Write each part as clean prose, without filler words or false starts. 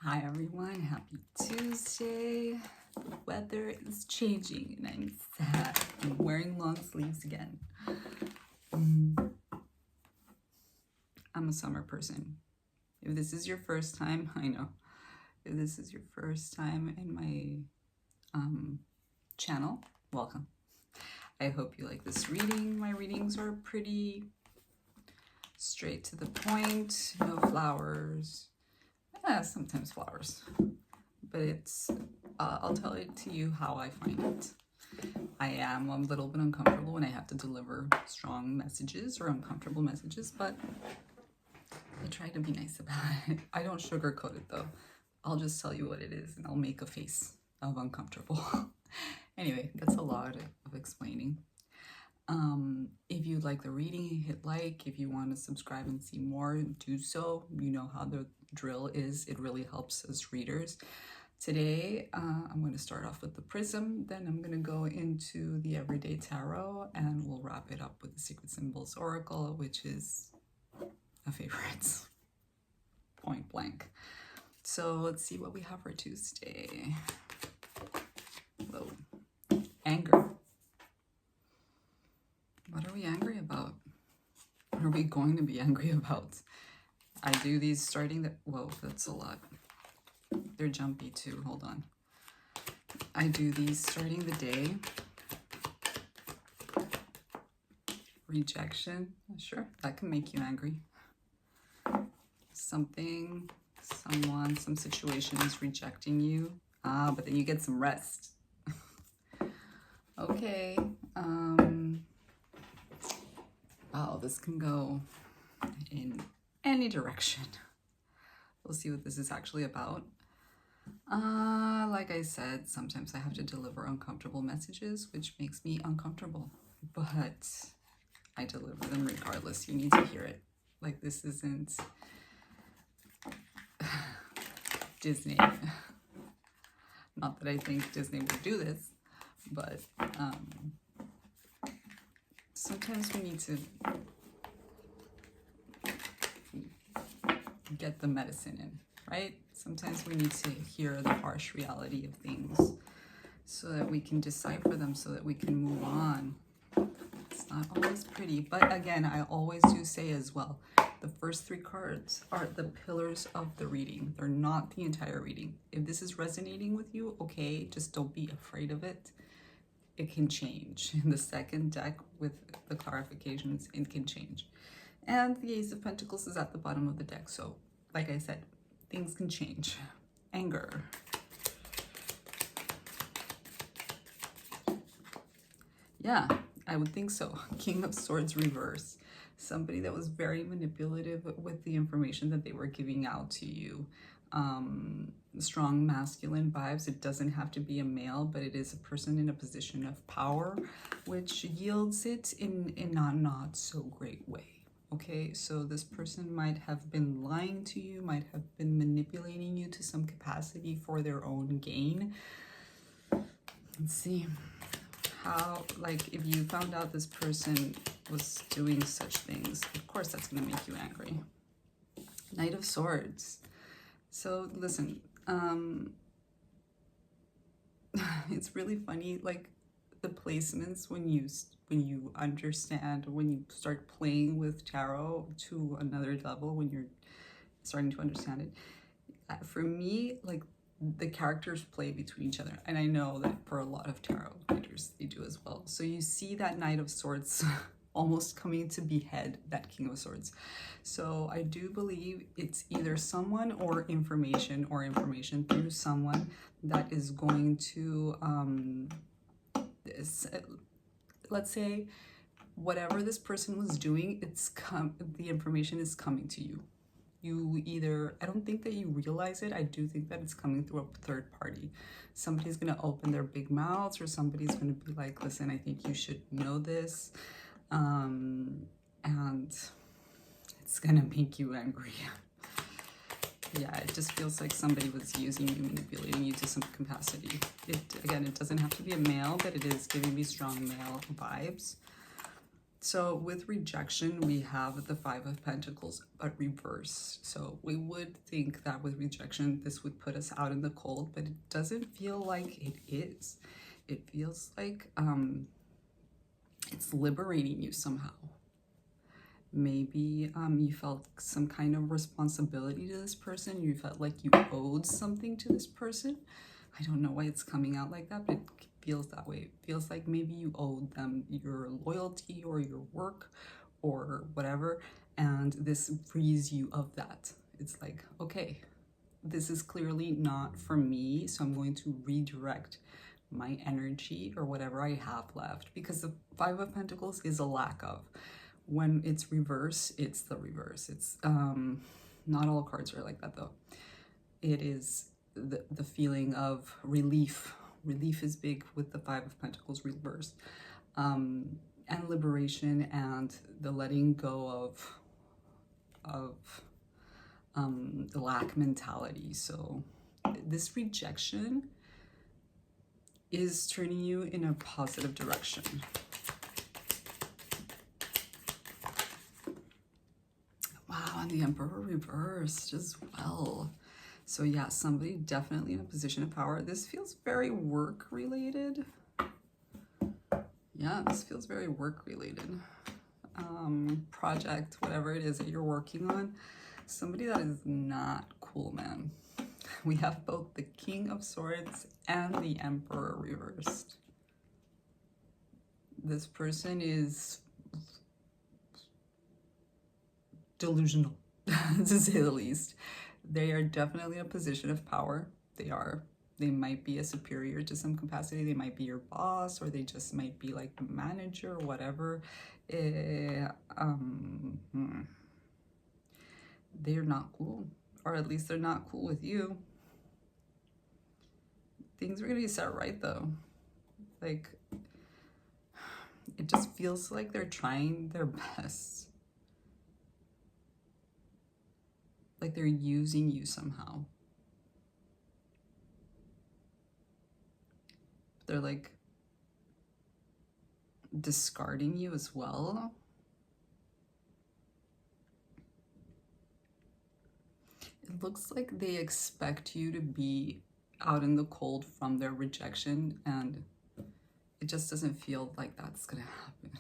Hi everyone, happy Tuesday. The weather is changing and I'm sad. I'm wearing long sleeves again. I'm a summer person. If this is your first time, I know. If this is your first time in my channel, welcome. I hope you like this reading. My readings are pretty straight to the point, no flowers. Sometimes flowers, but it's I'll tell it to you how I find it. I am a little bit uncomfortable when I have to deliver strong messages or uncomfortable messages, but I try to be nice about it. I don't sugarcoat it though. I'll just tell you what it is and I'll make a face of uncomfortable. Anyway, that's a lot of explaining. If you like the reading, hit like. If you want to subscribe and see more, do so. You know how the drill is. It really helps us readers. Today, I'm going to start off with the prism. Then I'm going to go into the everyday tarot and we'll wrap it up with the Secret Symbols Oracle, which is a favorite. Point blank. So let's see what we have for Tuesday. Whoa. Anger. What are we angry about? What are we going to be angry about? I do these starting the... Whoa, that's a lot. They're jumpy too. Hold on. I do these starting the day. Rejection. Sure, that can make you angry. Something, someone, some situation is rejecting you. But then you get some rest. Okay. Wow, this can go in any direction. We'll see what this is actually about. Like I said, sometimes I have to deliver uncomfortable messages, which makes me uncomfortable, but I deliver them regardless. You need to hear it. Like, this isn't Disney. Not that I think Disney would do this, but sometimes we need to get the medicine in, right? Sometimes we need to hear the harsh reality of things so that we can decipher them, so that we can move on. It's not always pretty, but again, I always do say as well, the first 3 cards are the pillars of the reading. They're not the entire reading. If this is resonating with you, okay, just don't be afraid of it. It can change. In the second deck with the clarifications, it can change. And the Ace of Pentacles is at the bottom of the deck. So, like I said, things can change. Anger. Yeah, I would think so. King of Swords reverse. Somebody that was very manipulative with the information that they were giving out to you. Strong masculine vibes. It doesn't have to be a male, but it is a person in a position of power, which yields it in a not so great way. Okay, so this person might have been lying to you, might have been manipulating you to some capacity for their own gain. Let's see how, like, if you found out this person was doing such things, of course that's going to make you angry. Knight of Swords. So listen, it's really funny, like the placements when you understand, when you start playing with tarot to another level, when you're starting to understand it. For me, like, the characters play between each other, and I know that for a lot of tarot readers they do as well. So you see that Knight of Swords almost coming to behead that King of Swords. So I do believe it's either someone or information through someone that is going to let's say whatever this person was doing, the information is coming to you. You either, I don't think that you realize it. I do think that it's coming through a third party. Somebody's going to open their big mouths, or somebody's going to be like, listen, I think you should know this. And it's going to make you angry. Yeah, it just feels like somebody was using you, manipulating you to some capacity. Again, it doesn't have to be a male, but it is giving me strong male vibes. So with rejection, we have the Five of Pentacles, but reverse. So we would think that with rejection, this would put us out in the cold, but it doesn't feel like it is. It feels like it's liberating you somehow. Maybe you felt some kind of responsibility to this person. You felt like you owed something to this person. I don't know why it's coming out like that, but it feels that way. It feels like maybe you owed them your loyalty or your work or whatever, and this frees you of that. It's like, okay, this is clearly not for me, so I'm going to redirect my energy or whatever I have left, because the Five of Pentacles is a lack of. When it's reverse, it's the reverse. It's not all cards are like that though. It is the feeling of relief. Relief is big with the Five of Pentacles reverse, and liberation, and the letting go of the lack mentality. So this rejection is turning you in a positive direction. Wow, and the Emperor reversed as well. So yeah, somebody definitely in a position of power. This feels very work related. Yeah, this feels very work related. Project, whatever it is that you're working on. Somebody that is not cool, man. We have both the King of Swords and the Emperor reversed. This person is delusional, to say the least. They are definitely in a position of power. They might be a superior to some capacity. They might be your boss, or they just might be like the manager or whatever. They're not cool, or at least they're not cool with you. Things are gonna be set right though. Like, it just feels like they're trying their best. Like they're using you somehow. They're like discarding you as well. It looks like they expect you to be out in the cold from their rejection, and it just doesn't feel like that's gonna happen.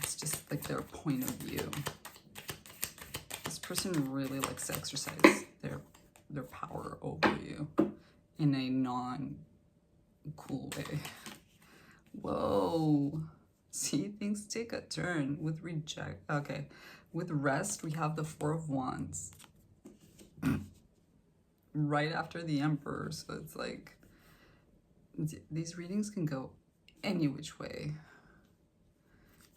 It's just like their point of view. This person really likes to exercise their power over you in a non-cool way. Whoa. See, things take a turn with reject. Okay, with rest, we have the Four of Wands. Right after the Emperor, so it's like these readings can go any which way.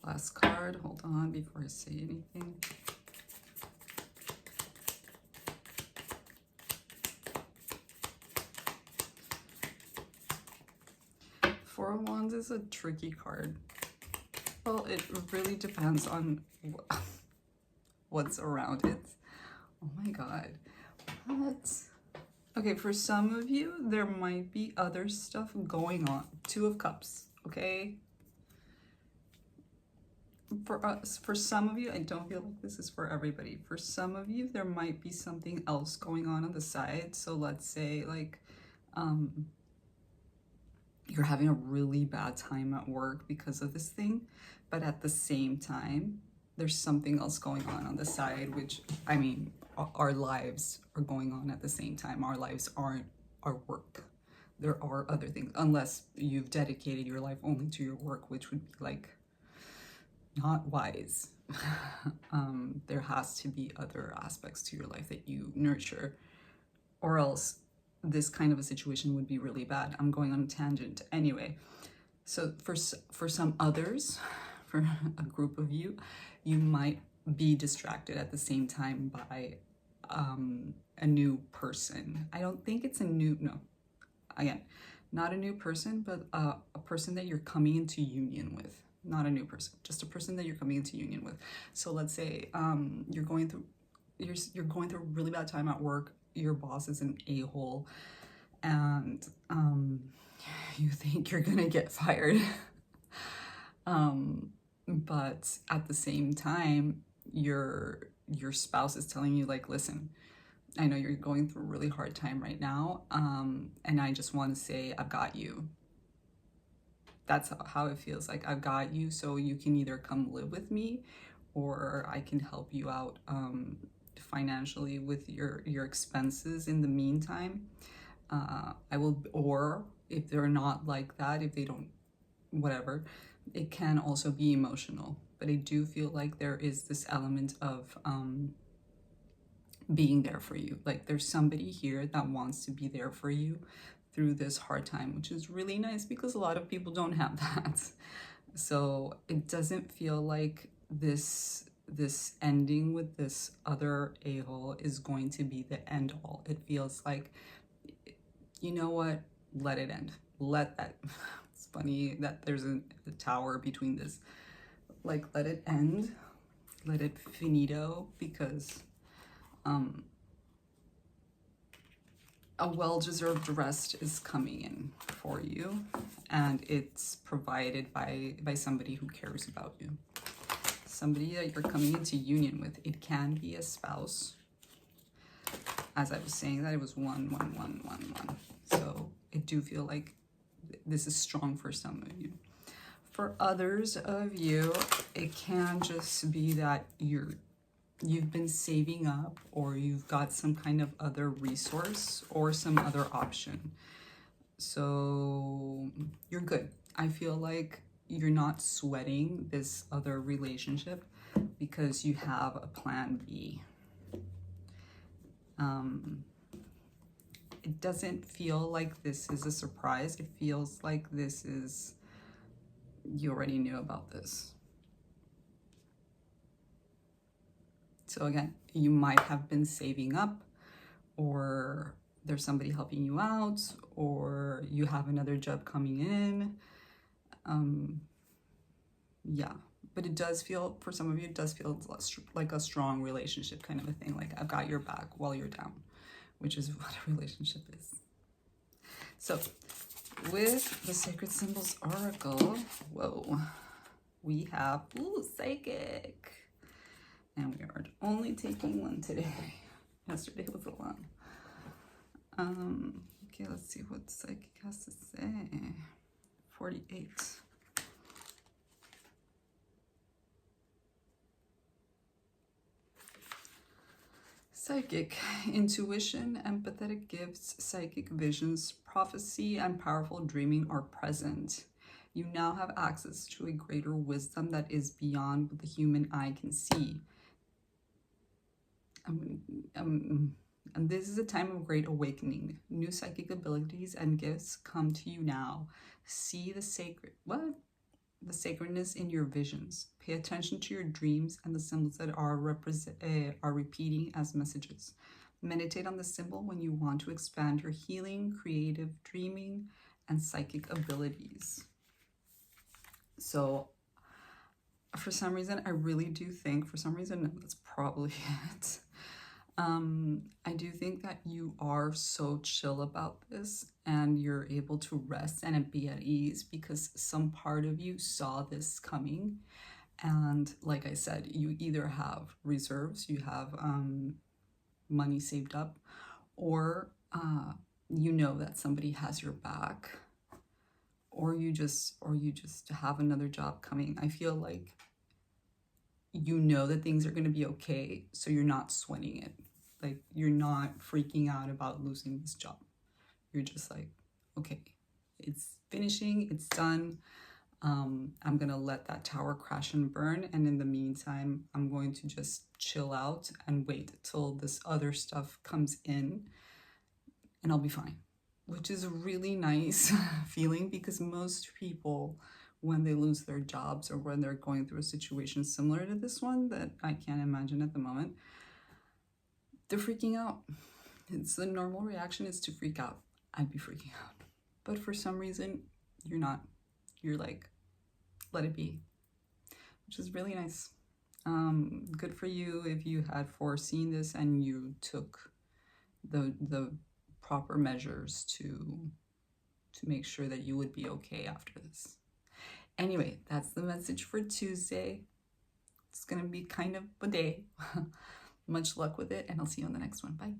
Last card, hold on before I say anything. Four of Wands is a tricky card. Well, it really depends on what's around it. Oh my god. What? Okay, for some of you, there might be other stuff going on. Two of Cups, okay? For some of you, I don't feel like this is for everybody. For some of you, there might be something else going on the side. So let's say like, you're having a really bad time at work because of this thing, but at the same time, there's something else going on the side, which, I mean, our lives are going on at the same time. Our lives aren't our work. There are other things, unless you've dedicated your life only to your work, which would be like not wise. There has to be other aspects to your life that you nurture, or else this kind of a situation would be really bad. I'm going on a tangent anyway. So for some others, for a group of you, you might be distracted at the same time by a new person. I don't think it's not a new person, but a person that you're coming into union with. Not a new person, just a person that you're coming into union with. So let's say you're going through a really bad time at work. Your boss is an a-hole, and you think you're gonna get fired. but at the same time, your spouse is telling you, like, listen, I know you're going through a really hard time right now, and I just want to say I've got you. That's how it feels. Like, I've got you, so you can either come live with me, or I can help you out financially with your expenses in the meantime. I will, or if they're not like that, if they don't, whatever, it can also be emotional. But I do feel like there is this element of being there for you. Like, there's somebody here that wants to be there for you through this hard time, which is really nice because a lot of people don't have that. So it doesn't feel like this ending with this other a-hole is going to be the end all. It feels like, you know what, let it end. Let that it's funny that there's a tower between this. Like, let it end, let it finito, because a well-deserved rest is coming in for you, and it's provided by somebody who cares about you, somebody that you're coming into union with. It can be a spouse. As I was saying, that it was 1 1 1 1 1, so I do feel like this is strong for some of you. For others of you, it can just be that you've been saving up, or you've got some kind of other resource or some other option. So you're good. I feel like you're not sweating this other relationship because you have a plan B. It doesn't feel like this is a surprise. It feels like this is, you already knew about this. So again, you might have been saving up, or there's somebody helping you out, or you have another job coming in. Yeah, but it does feel, for some of you, it does feel like a strong relationship kind of a thing. Like, I've got your back while you're down, which is what a relationship is. So with the Sacred Symbols Oracle, whoa, we have, ooh, Psychic. And we are only taking one today. Yesterday was a lot. Okay, let's see what Psychic has to say. 48. Psychic, intuition, empathetic gifts, psychic visions, prophecy, and powerful dreaming are present. You now have access to a greater wisdom that is beyond what the human eye can see. And this is a time of great awakening. New psychic abilities and gifts come to you now. See the the sacredness in your visions. Pay attention to your dreams and the symbols that are repeating as messages. Meditate on the symbol when you want to expand your healing, creative dreaming, and psychic abilities. So for some reason, I really do think, for some reason, that's probably it. I do think that you are so chill about this, and you're able to rest and be at ease because some part of you saw this coming. And like I said, you either have reserves, you have money saved up, or you know that somebody has your back, or you just have another job coming. I feel like you know that things are going to be okay, so you're not sweating it. Like, you're not freaking out about losing this job. You're just like, okay, it's finishing, it's done. I'm gonna let that tower crash and burn, and in the meantime, I'm going to just chill out and wait till this other stuff comes in, and I'll be fine. Which is a really nice feeling, because most people, when they lose their jobs or when they're going through a situation similar to this one that I can't imagine at the moment, they're freaking out. It's the normal reaction is to freak out. I'd be freaking out. But for some reason, you're not. You're like, let it be, which is really nice. Good for you if you had foreseen this and you took the proper measures to make sure that you would be okay after this. Anyway, that's the message for Tuesday. It's going to be kind of a day. Much luck with it, and I'll see you on the next one. Bye.